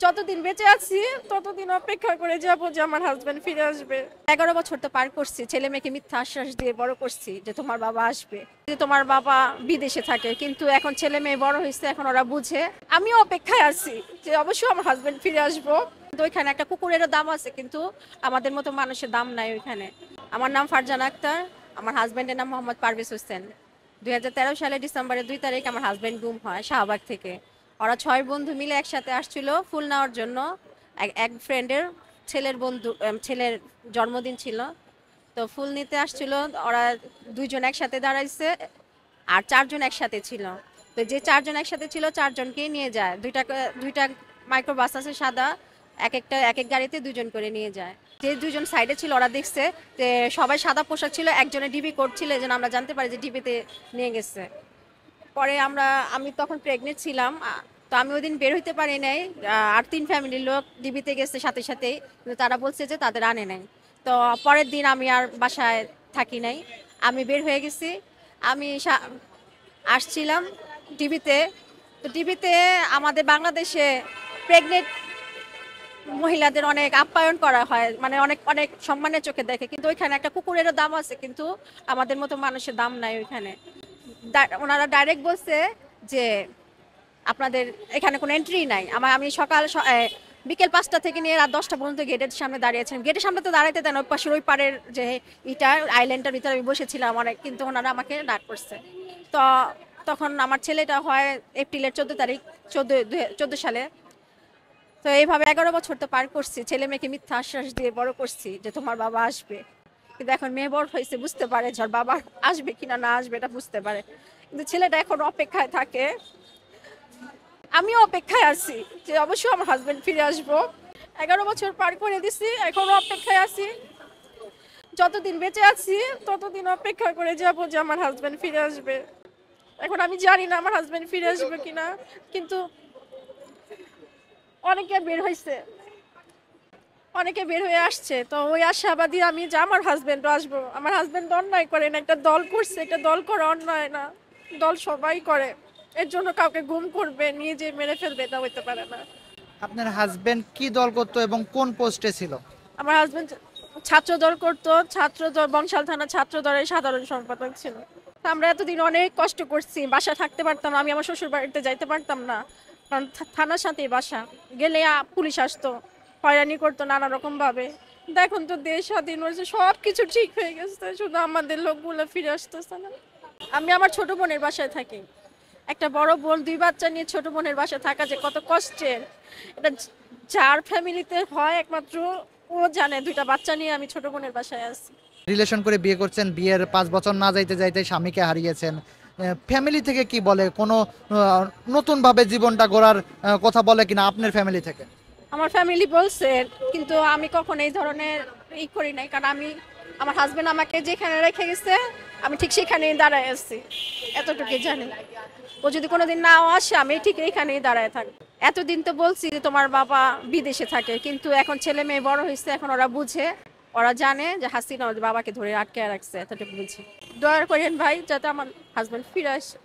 যতদিন বেঁচে আছি ততদিন অপেক্ষা করে যাবো যে আমার হাজবেন্ড ফিরে আসবে। 11 বছর তো পার করছি, ছেলে মেয়েকে মিথ্যা আশ্বাস দিয়ে বড় করছি যে তোমার বাবা আসবে, যে তোমার বাবা বিদেশে থাকে, কিন্তু এখন ছেলে মেয়ে বড় হয়েছে, এখন ওরা বুঝে। আমিও অপেক্ষায় আছি যে অবশ্যই আমার হাজবেন্ড ফিরে আসবো। কিন্তু ওইখানে একটা কুকুরেরও দাম আছে, কিন্তু আমাদের মতো মানুষের দাম নাই ওইখানে। আমার নাম ফারজানা আক্তার, আমার হাজবেন্ডের নাম মোহাম্মদ পারভেজ হোসেন। 2013 সালে ডিসেম্বরের 2 তারিখ আমার হাজবেন্ড গুম হয় শাহবাগ থেকে। ওরা 6 বন্ধু মিলে একসাথে আসছিল ফুল নেওয়ার জন্য। এক ফ্রেন্ডের ছেলের বন্ধু, ছেলের জন্মদিন ছিল, তো ফুল নিতে আসছিল। ওরা 2 জন একসাথে দাঁড়াইছে আর 4 জন একসাথে ছিল। তো যে 4 জন একসাথে ছিল 4 জনকেই নিয়ে যায়। দুইটা মাইক্রো বাস আছে সাদা, এক এক গাড়িতে 2 জন করে নিয়ে যায়। যে 2 জন সাইডে ছিল ওরা দেখছে যে সবাই সাদা পোশাক ছিল, একজনের ডিবি কোড ছিল, এই জন্য আমরা জানতে পারি যে ডিবিতে নিয়ে গেছে। পরে আমি তখন প্রেগনেন্ট ছিলাম, তো আমি ওই দিন বের হইতে পারি নাই। আর 3 ফ্যামিলির লোক ডিবিতে গেছে সাথে সাথেই, কিন্তু তারা বলছে যে তাদের আনে নাই। তো পরের দিন আমি আর বাসায় থাকি নাই, আমি বের হয়ে গেছি। আমি আসছিলাম ডিবিতে। তো ডিবিতে আমাদের বাংলাদেশে প্রেগনেন্ট মহিলাদের অনেক আপ্যায়ন করা হয়, মানে অনেক অনেক সম্মানের চোখে দেখে, কিন্তু ওইখানে একটা কুকুরেরও দাম আছে, কিন্তু আমাদের মতো মানুষের দাম নাই ওইখানে। ওনারা ডাইরেক্ট বলছে যে আপনাদের এখানে কোনো এন্ট্রি নাই। আমি বিকেল 5টা থেকে নিয়ে রাত 10টা পর্যন্ত গেটের সামনে দাঁড়িয়েছিলাম। গেটের সামনে তো দাঁড়াইতে দেন, ওই পাশের ওই পারের যে আইল্যান্ডটার ভিতরে আমি বসেছিলাম অনেক, কিন্তু ওনারা আমাকে ডাক করছে। তো তখন আমার ছেলেটা হয় এপ্রিলের 14 তারিখ, 14 সালে। তো এইভাবে 11 বছর তো পার করছি, ছেলে মেয়েকে মিথ্যা আশ্বাস দিয়ে বড় করছি যে তোমার বাবা আসবে। কিন্তু এখন মেয়ে বড় হয়েছে, বুঝতে পারে যে ওর বাবা আসবে কিনা না আসবে এটা বুঝতে পারে, কিন্তু ছেলেটা এখন অপেক্ষায় থাকে। আমিও অপেক্ষায় আছি যে অবশ্যই আমার হাজবেন্ড ফিরে আসবো। 11 বছর পার করে দিছি, এখনো অপেক্ষায় আছি। যতদিন বেঁচে আছি ততদিন অপেক্ষা করে যাবো যে আমার হাজবেন্ড ফিরে আসবে। এখন আমি জানি না আমার হাজবেন্ড ফিরে আসবে কিনা, কিন্তু অনেকে বের হয়েছে, অনেকে বের হয়ে আসছে, তো ওই আশাবাদী আমি যে আমার হাজবেন্ডও আসবো। আমার হাজবেন্ড অন্যায় করে না, একটা দল করছে, একটা দল করা অন্যায় না, দল সবাই করে। এর জন্য কাউকে গুম করবে, নিয়ে যে মেরে ফেলবে, এটা হইতে পারে না। আপনার হাজবেন্ড কি দল করতো এবং কোন পোস্টে ছিল? আমার হাজবেন্ড ছাত্র দল করতো, ছাত্র দল, বংশাল থানা ছাত্র দলের সাধারণ সম্পাদক ছিল। আমরা এতদিন অনেক কষ্ট করছি, বাসা থাকতে পারতাম না, আমি আমার শ্বশুর বাড়িতে যাইতে পারতাম না, কারণ থানার সাথেই বাসা। গেলে পুলিশ আসতো, হয়রানি করতো নানা রকম ভাবে। দেখুন তো দেশ স্বাধীন হয়েছে, সব কিছু ঠিক হয়ে গেছে, শুধু আমাদের লোকগুলো ফিরে আসতেছে না। আমি আমার ছোট বোনের বাসায় থাকি। একটা বড় বোন, 2 বাচ্চা নিয়ে ছোট বোনের বাসায় থাকা যে কত কষ্টের, এটা যার ফ্যামিলিতে হয় একমাত্র ও জানে। 2টা বাচ্চা নিয়ে আমি ছোট বোনের বাসায় আছি। রিলেশন করে বিয়ে করছেন, বিয়ের 5 বছর না যাইতে যাইতে স্বামীকে হারিয়েছেন। ফ্যামিলি থেকে কি বলে? কোনো নতুন ভাবে জীবনটা গড়ার কথা বলে কিনা আপনার ফ্যামিলি থেকে? আমার ফ্যামিলি বলছে, কিন্তু আমি কখনো এই ধরনের করি নাই, কারণ আমার হাজবেন্ড আমাকে যেখানে রেখে গেছে আমি ঠিক সেখানেই দাঁড়ায় আছি, এতটুকু জানি। ও যদি কোনোদিন নাও আসে আমি ঠিক এইখানেই দাঁড়ায় থাকবো। এতদিন তো বলছি যে তোমার বাবা বিদেশে থাকে, কিন্তু এখন ছেলে মেয়ে বড় হয়েছে, এখন ওরা বুঝে, ওরা জানে যে হাসিনা ওদের বাবাকে ধরে আটকে রাখছে, এতটুকু বুঝি। দয়া করেন ভাই, যাতে আমার হাজবেন্ড ফিরে আসে।